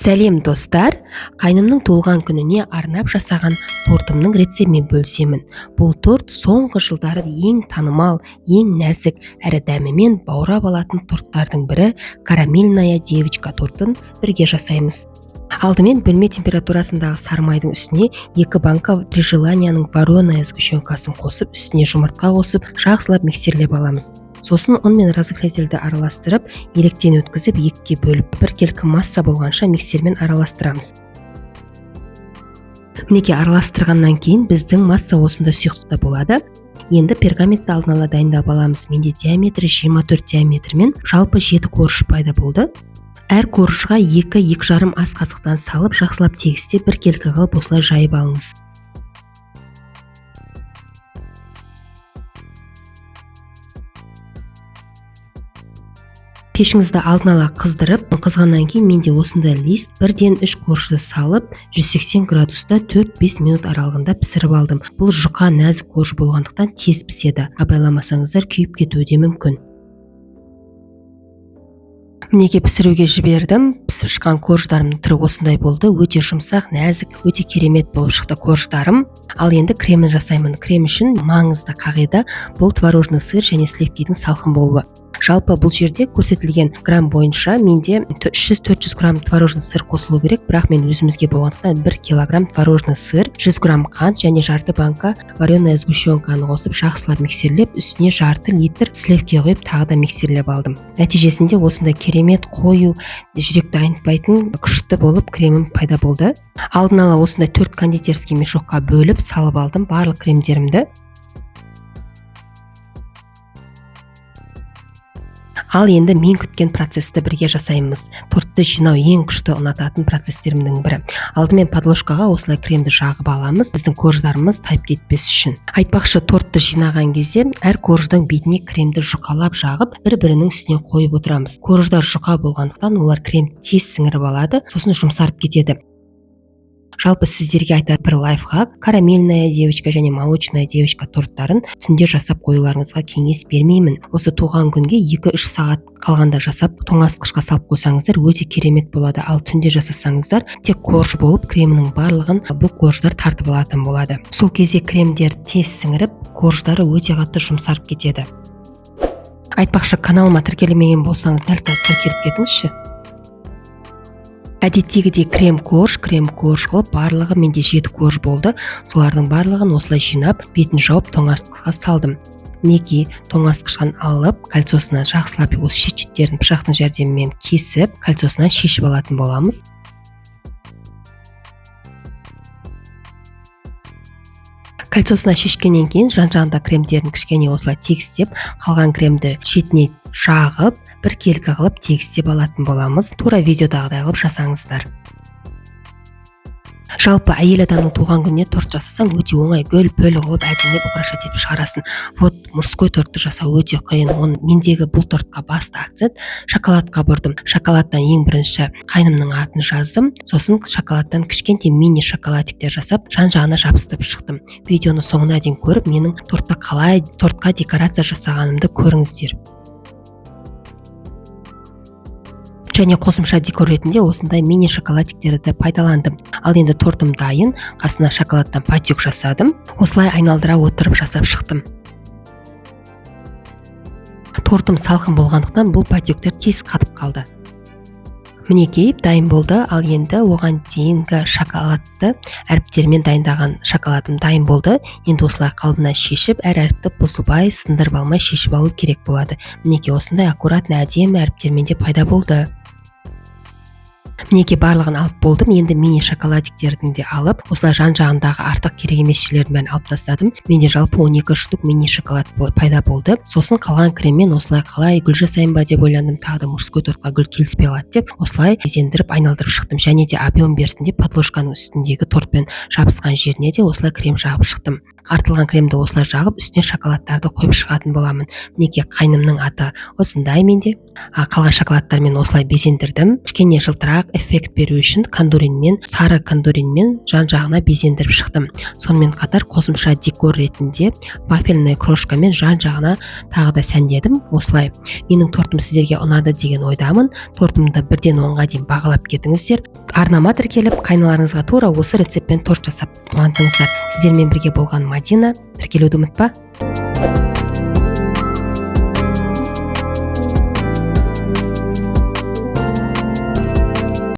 Сәлем достар, қайнымның туылған күніне арнап жасаған тортымның рецептімен бөлісемін. Бұл торт соңғы жылдары ең танымал, ең нәзік әрі дәмімен баурап алатын торттардың бірі карамельная девочка тортын бірге жасаймыз. Алдымен бөлме температурасындағы сары майдың үстіне 2 банка при желанияның вареная сгущенкасын қосып, үстіне жұмыртқа қосып, жақсылап миксерлеп аламыз. Сосын ұн мен разрыхлительді араластырып, електен өткізіп, екіге бөліп, біркелкі масса болғанша миксермен араластырамыз. Мінекей араластырғаннан кейін біздің масса осында сұйықтықта болады. Енді пергаментті алдын ала дайындап аламыз. Менде диаметрі 24 диаметрмен жалпы 7 қорыш пайда болды. Әр қорышқа 2-2,5 ас қасықтан салып, жақсылап тегістеп, біркелкі қылып осылай жайып алыңыз. Пешіңізді алдын ала қыздырып, қызғаннан кейін менде осында лист 1-3 қорышты салып, 180 градуста 4-5 минут аралығында пісіріп алдым. Бұл жұқа нәзік қорыш болғандықтан тез піседі. Абайламасаңыздар күйіп кетуі де мүмкін. Мінекей пісіруге жібердім. Пісіп шыққан қорыштарымның түрі осындай болды. Өте жұмсақ, нәзік, өте керемет болып шықты қорыштарым. Ал енді кремін жасаймын. Крем үшін маңызды қағида бұл творожный сыр және сливкидің салқын болуы. Жалпы бұл жерде көрсетілген грамм бойынша менде 300-400 грамм творожный сыр қосылу керек, бірақ мен өзімізге болғандықтан 1 килограмм творожный сыр, 100 грамм қант және жарты банка вареная сгущенканы қосып, жақсылап миксерлеп, үстіне жарты литр сливки құйып, тағы да миксерлеп алдым. Нәтижесінде осындай керемет қою, жүректі айнытпайтын күшті болып кремім пайда болды. Алдын ала осындай 4 кондитерский мешокқа бөліп салып алдым барлық кремдерімді. Ал енді мен күткен процесті бірге жасаймыз. Тортты жинау ең күшті ұнататын процестерімнің бірі. Алдымен подложкаға осылай кремді жағып аламыз, біздің қорждарымыз тайып кетпес үшін. Айтпақшы, тортты жинаған кезде әр қорждың бетіне кремді жұқалап жағып, бір-бірінің үстіне қойып отырамыз. Қорждар жұқа болғандықтан олар крем тез сіңіріп алады, сосын жұмсарып кетеді. Жалпы сіздерге айтатын бір лайфхак, карамельная девочка және молочная девочка торттарын түнде жасап қоюларыңызға кеңес бермеймін. Осы туған күнге 2-3 сағат қалғанда жасап, тоңазытқышқа салып қойсаңыздар өте керемет болады. Ал түнде жасасаңыздар, тек қорж болып, кремінің барлығын бұл қорждар тартып алатын болады. Сол кезде кремдер тез сіңіріп, қорждары өте қатты жұмсарып кетеді. Айтпақшы, каналыма тіркелмеген болсаңыз, дәл қазір тіркеліп кетіңізші. Әдеттегідей крем-корж қылып, барлығы менде 7 корж болды. Солардың барлығын осылай жинап, бетін жауып, тоңазытқышқа салдым. Мінекей тоңазытқыштан алып, кольцосынан жақсылап осы шет-шеттерін пышақтың жәрдемімен кесіп, кольцосынан шешіп алатын боламыз. Кольцосынан шешкеннен кейін жан-жағында кремдерін кішкене осылай тегістеп, қалған кремді шетіне жағып, біркелкі қылып тегістеп алатын боламыз. Тура видеодағыдай қылып жасаңыздар. Жалпы әйел адамның туған күніне торт жасасаң өте оңай, гүл-пүл қылып әдемілеп украшать етіп шығарасын. Вот мужской тортты жасау өте қиын. Мендегі бұл тортқа басты акцент шоколадқа бұрдым. Шоколадтан ең бірінші қайнымның атын жаздым. Сосын шоколадтан кішкентай мини шоколадиктер жасап, жан-жағына жабыстырып шықтым. Видеоны соңына дейін көріп, менің тортқа декорация жасағанымды көріңіздер. Және қосымша декор ретінде осындай мини шоколадиктерді пайдаландым. Ал енді тортым дайын, қасына шоколадтан патек жасадым. Осылай айналдыра отырып жасап шықтым. Тортым салқын болғандықтан бұл патектер тез қатып қалды. Мінекей дайын болды. Ал енді оған дейінгі шоколадты әріптермен дайындаған шоколадым дайын болды. Енді осылай қалбынан шешіп, әр әріпті бұзылмай, сындырып алмай шешіп алу керек болады. Мінекей осындай аккуратный әдемі әріптермен де пайда болды. Мінекей барлығын алып болдым. Енді мини шоколадиктердің де алып, осылай жан-жағындағы артық керек емес жерлерін бәрін алып тастадым. Менде жалпы 12 штук мини шоколад пайда болды. Сосын қалған креммен осылай қалай гүл жасайын ба деп ойландым. Тағы да мужской тортқа гүл келіспей қалады деп, осылай безендіріп айналдырып шықтым. Және де объем берсін деп подложканың үстіндегі тортпен жабысқан жеріне де осылай крем жағып шықтым. Артылған кремді осылай жағып, үстіне шоколадтарды қойып шығатын боламын. Мінекей қайнымның аты осындай менде. Қалған шоколадтармен осылай безендірдім. Кішкене жылтырақ жақсырақ эффект беру үшін кондуринмен, сары кондуринмен жан жағына безендіріп шықтым. Сонымен қатар қосымша декор ретінде вафельная крошкамен жан жағына тағы да сәндедім. Осылай менің тортым сіздерге ұнады деген ойдамын. Тортымды 1-ден 10-ға дейін бағалап кетіңіздер. Арнама тіркеліп, қайналарыңызға тура осы рецептпен торт жасап қуантыңыздар. Сіздермен бірге болған Мадина. Тіркелуді ұмытпа.